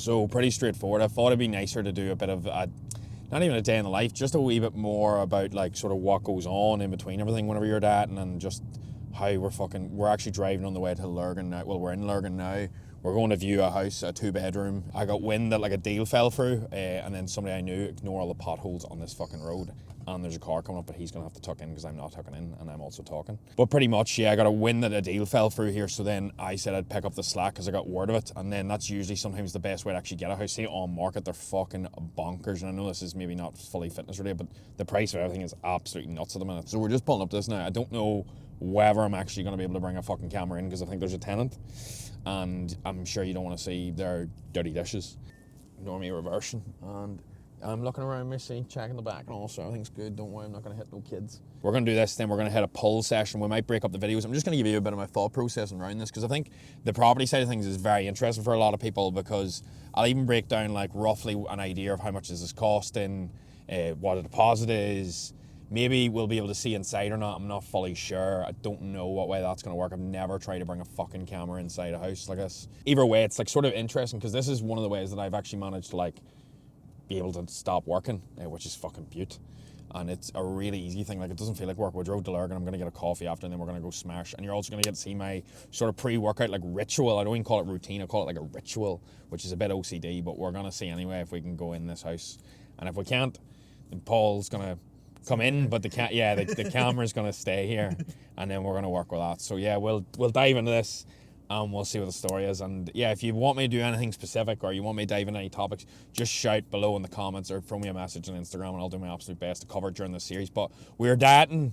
So pretty straightforward. I thought it'd be nicer to do a bit of not even a day in the life, just a wee bit more about like sort of what goes on in between everything whenever you're dating, and just how we're actually driving on the way to Lurgan now. Well, we're in Lurgan now. We're going to view a house, a 2-bedroom. I got wind that like a deal fell through, and then somebody I knew, ignore all the potholes on this fucking road. And there's a car coming up, but he's going to have to tuck in because I'm not tucking in, and I'm also talking. But pretty much, yeah, I got a wind that a deal fell through here, so then I said I'd pick up the slack because I got word of it, and then that's usually sometimes the best way to actually get a house. See, on market, they're fucking bonkers, and I know this is maybe not fully fitness related, but the price of everything is absolutely nuts at the minute. So we're just pulling up this now. I don't know whether I'm actually going to be able to bring a fucking camera in because I think there's a tenant, and I'm sure you don't want to see their dirty dishes. Ignore me reversing, and I'm looking around me, see, checking the back, and also everything's good. Don't worry, I'm not going to hit no kids. We're going to do this, then we're going to hit a pull session. We might break up the videos. I'm just going to give you a bit of my thought process around this, because I think the property side of things is very interesting for a lot of people, because I'll even break down like roughly an idea of how much is this costing, what a deposit is. Maybe we'll be able to see inside or not. I'm not fully sure. I don't know what way that's going to work. I've never tried to bring a fucking camera inside a house like this. Either way, it's like sort of interesting, because this is one of the ways that I've actually managed to like be able to stop working, which is fucking beaut. And it's a really easy thing. Like, it doesn't feel like work. We drove to Lurgan. I'm going to get a coffee after, and then we're going to go smash. And you're also going to get to see my sort of pre-workout like ritual. I don't even call it routine. I call it like a ritual, which is a bit OCD, but we're going to see anyway if we can go in this house. And if we can't, then Paul's going to come in, but the camera's going to stay here, and then we're going to work with that. So yeah, we'll dive into this. We'll see what the story is, and yeah, if you want me to do anything specific, or you want me to dive into any topics, just shout below in the comments or throw me a message on Instagram, and I'll do my absolute best to cover it during this series. But we're dating.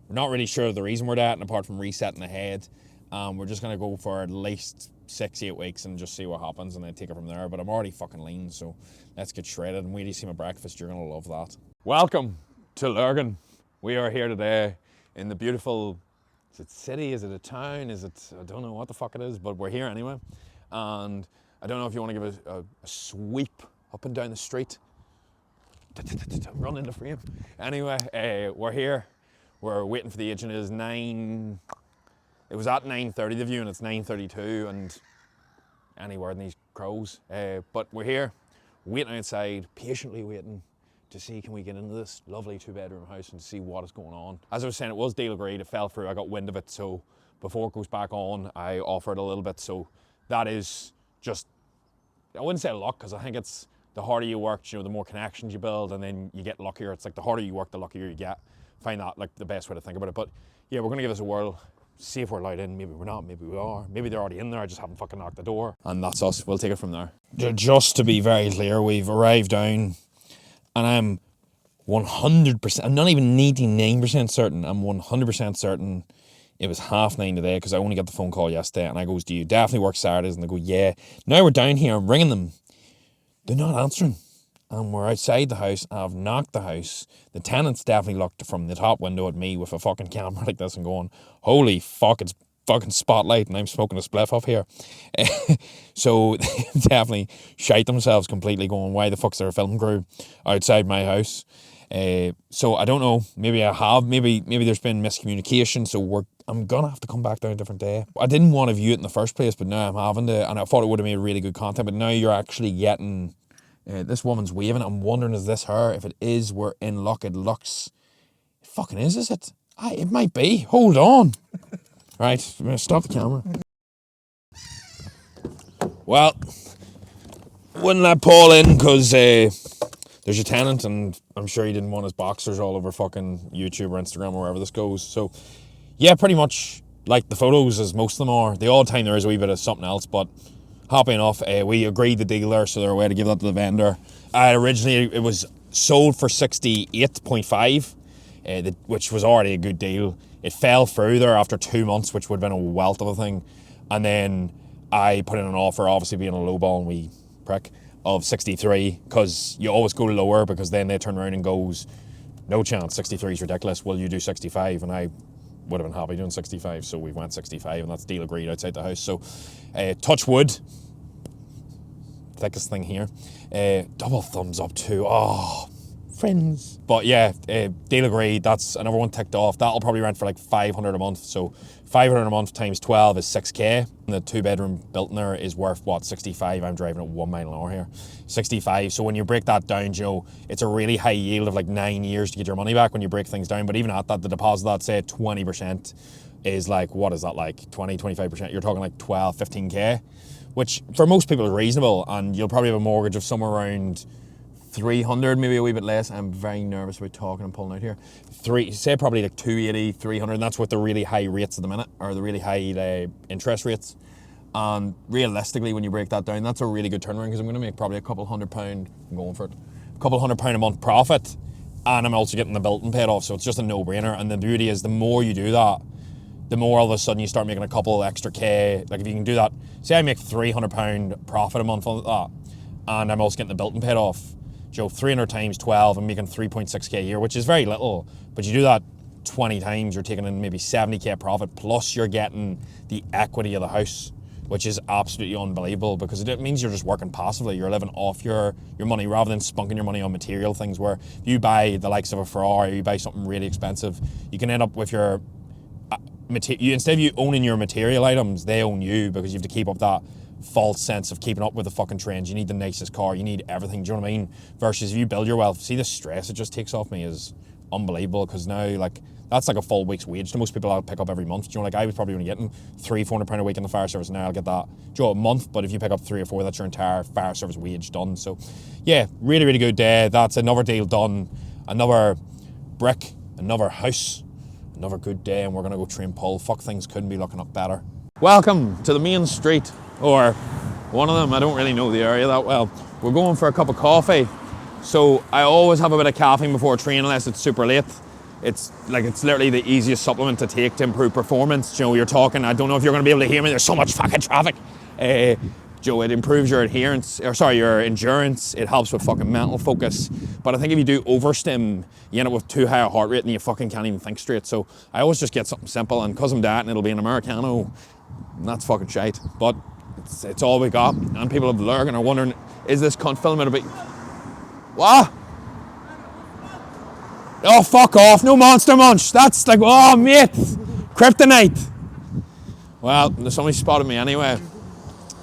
We're not really sure of the reason we're dating, apart from resetting the head. We're just going to go for at least 6-8 weeks and just see what happens, and then take it from there. But I'm already fucking lean, so let's get shredded. And wait till you see my breakfast, you're going to love that. Welcome to Lurgan. We are here today in the beautiful, is it city, is it a town, is it, I don't know what the fuck it is, but we're here anyway. And I don't know if you want to give a sweep up and down the street. Run into frame. Anyway, we're here. We're waiting for the agent. It is 9, it was at 9:30 the view, and it's 9:32, and any word in these crows. But we're here, waiting outside, patiently waiting to see, can we get into this lovely 2-bedroom house and see what is going on. As I was saying, it was deal agreed, it fell through, I got wind of it, so before it goes back on, I offered a little bit, so that is just, I wouldn't say luck, because I think it's the harder you work, you know, the more connections you build, and then you get luckier. It's like the harder you work, the luckier you get. Find that like the best way to think about it. But yeah, we're gonna give this a whirl, see if we're allowed in. Maybe we're not, maybe we are, maybe they're already in there, I just haven't fucking knocked the door. And that's us, we'll take it from there. Just to be very clear, we've arrived down, and I'm 100%, I'm not even 99% certain, I'm 100% certain it was 9:30 today, because I only got the phone call yesterday, and I goes, do you definitely work Saturdays? And they go, yeah. Now we're down here, I'm ringing them, they're not answering, and we're outside the house, I've knocked the house, the tenant's definitely looked from the top window at me with a fucking camera like this and going, holy fuck, it's fucking spotlight, and I'm smoking a spliff off here. So they definitely shite themselves completely, going, why the fuck's there a film crew outside my house? So I don't know, maybe I have, maybe there's been miscommunication, so I'm gonna have to come back down a different day. I didn't want to view it in the first place, but now I'm having to, and I thought it would have made really good content, but now you're actually getting, this woman's waving, I'm wondering, is this her? If it is, we're in luck. It looks, it fucking is it? It might be, hold on. Right, I'm gonna stop the camera. Well, wouldn't let Paul in, because there's a tenant, and I'm sure he didn't want his boxers all over fucking YouTube or Instagram or wherever this goes. So yeah, pretty much like the photos, as most of them are. The odd time there is a wee bit of something else, but happy enough. We agreed the deal there, so they're away to give that to the vendor. Originally it was sold for 68.5, which was already a good deal. It fell through there after 2 months, which would have been a wealth of a thing. And then I put in an offer, obviously being a lowball and wee prick, of 63, because you always go lower, because then they turn around and goes, no chance, 63 is ridiculous, will you do 65? And I would have been happy doing 65, so we went 65, and that's deal agreed outside the house. So touch wood, thickest thing here, double thumbs up too. Oh friends. But yeah, deal agreed. That's another one ticked off. That'll probably rent for like 500 a month. So 500 a month times 12 is 6k. The 2-bedroom built in there is worth what, 65. I'm driving at 1 mile an hour here. 65. So when you break that down, Joe, it's a really high yield of like 9 years to get your money back when you break things down. But even at that, the deposit, that say 20% is like, what is that, like 20, 25%? You're talking like 12, 15k, which for most people is reasonable. And you'll probably have a mortgage of somewhere around 300, maybe a wee bit less. I'm very nervous about talking and pulling out here. Say probably like 280, 300, and that's with the really high rates at the minute, or the really high interest rates. And realistically, when you break that down, that's a really good turnaround, because I'm going to make probably a couple £100, I'm going for it, a couple £100 a month profit, and I'm also getting the built-in paid off, so it's just a no-brainer. And the beauty is, the more you do that, the more all of a sudden you start making a couple extra K. Like if you can do that, say I make £300 profit a month on that, and I'm also getting the built-in paid off, Joe, 300 times 12, I'm making 3.6k a year, which is very little. But you do that 20 times, you're taking in maybe 70k profit, plus you're getting the equity of the house, which is absolutely unbelievable, because it means you're just working passively. You're living off your money rather than spunking your money on material things, where if you buy the likes of a Ferrari, you buy something really expensive, you can end up with your instead of you owning your material items, they own you, because you have to keep up that false sense of keeping up with the fucking trends. You need the nicest car, you need everything, do you know what I mean? Versus if you build your wealth, see the stress it just takes off me is unbelievable, because now like that's like a full week's wage to most people I'll pick up every month. Do you know, like I was probably only getting £300-400 a week in the fire service, now I'll get that, do you know, a month, but if you pick up 3 or 4, that's your entire fire service wage done. So yeah, really, really good day. That's another deal done, another brick, another house, another good day, and we're gonna go train pull. Fuck, things couldn't be looking up better. Welcome to the main street, or one of them. I don't really know the area that well. We're going for a cup of coffee. So I always have a bit of caffeine before a train, unless it's super late. It's literally the easiest supplement to take to improve performance. You know, you're talking, I don't know if you're gonna be able to hear me, there's so much fucking traffic. Joe, it improves your your endurance. It helps with fucking mental focus. But I think if you do overstim, you end up with too high a heart rate and you fucking can't even think straight. So I always just get something simple, and because I'm dieting, it'll be an Americano. And that's fucking shite. But it's all we got. And people have lurking are wondering, is this cunt filming a bit? What? Oh, fuck off. No Monster Munch. That's like, oh, mate. Kryptonite. Well, somebody spotted me anyway.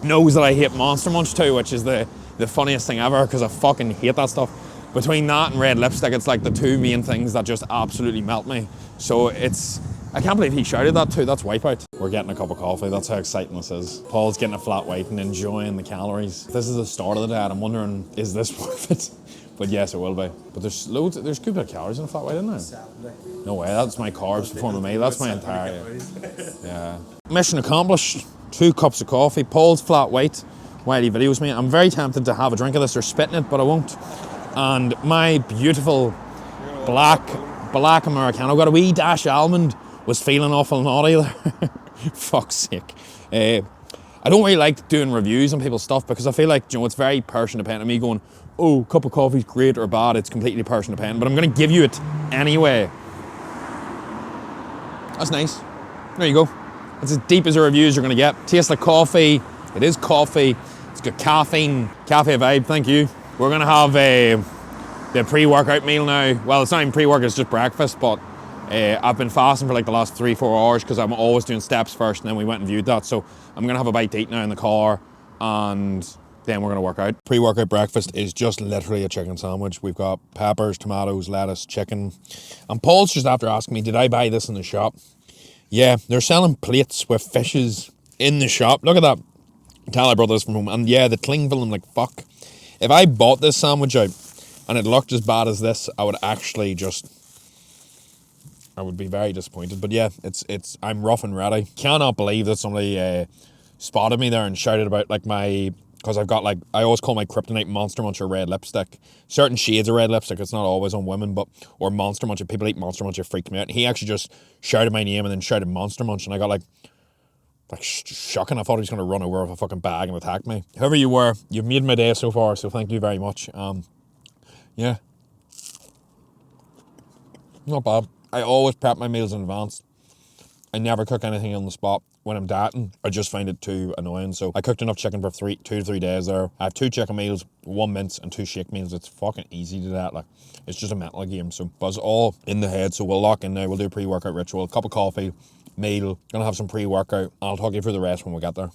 Knows that I hate Monster Munch too, which is the funniest thing ever, because I fucking hate that stuff. Between that and red lipstick, it's like the two main things that just absolutely melt me. So I can't believe he shouted that too. That's Wipeout. We're getting a cup of coffee. That's how exciting this is. Paul's getting a flat white and enjoying the calories. This is the start of the day, and I'm wondering, is this worth it? But yes, it will be. But there's a good bit of calories in a flat white, isn't there? No way, that's my carbs before my meal. That's my entire, yeah. Mission accomplished. 2 cups of coffee. Paul's flat white while he videos me. I'm very tempted to have a drink of this or spitting it, but I won't. And my beautiful black Americano, got a wee dash almond, was feeling awful naughty there. Fuck's sake. I don't really like doing reviews on people's stuff, because I feel like, you know, it's very person dependent. Me going, oh, cup of coffee's great or bad, it's completely person dependent, but I'm going to give you it anyway. That's nice. There you go. It's as deep as a review as you're going to get. Tastes like coffee. It is coffee. It's got caffeine. Cafe vibe, thank you. We're going to have the pre-workout meal now. Well, it's not even pre-work, it's just breakfast, but I've been fasting for like the last 3-4 hours, because I'm always doing steps first, and then we went and viewed that. So I'm going to have a bite to eat now in the car, and then we're going to work out. Pre-workout breakfast is just literally a chicken sandwich. We've got peppers, tomatoes, lettuce, chicken. And Paul's just after asking me, did I buy this in the shop? Yeah, they're selling plates with fishes in the shop. Look at that. Tell I brought this from home. And yeah, the cling film, like, fuck. If I bought this sandwich out and it looked as bad as this, I would actually I would be very disappointed. But yeah, I'm rough and ready. Cannot believe that somebody spotted me there and shouted about like because I've got like, I always call my kryptonite Monster Munch or red lipstick. Certain shades of red lipstick, it's not always on women, or Monster Munch. If people eat Monster Munch, it freaked me out. And he actually just shouted my name and then shouted Monster Munch, and I got like shocking. I thought he was going to run over with a fucking bag and attack me. Whoever you were, you've made my day so far, so thank you very much. Yeah. Not bad. I always prep my meals in advance. I never cook anything on the spot. when I'm dieting, I just find it too annoying. So I cooked enough chicken for 2 to 3 days there. I have 2 chicken meals, 1 mince and 2 shake meals. It's fucking easy to that. Like, it's just a mental game. So, but it's all in the head. So we'll lock in now. We'll do a pre-workout ritual, a cup of coffee, meal. Gonna have some pre-workout. I'll talk you through the rest when we get there.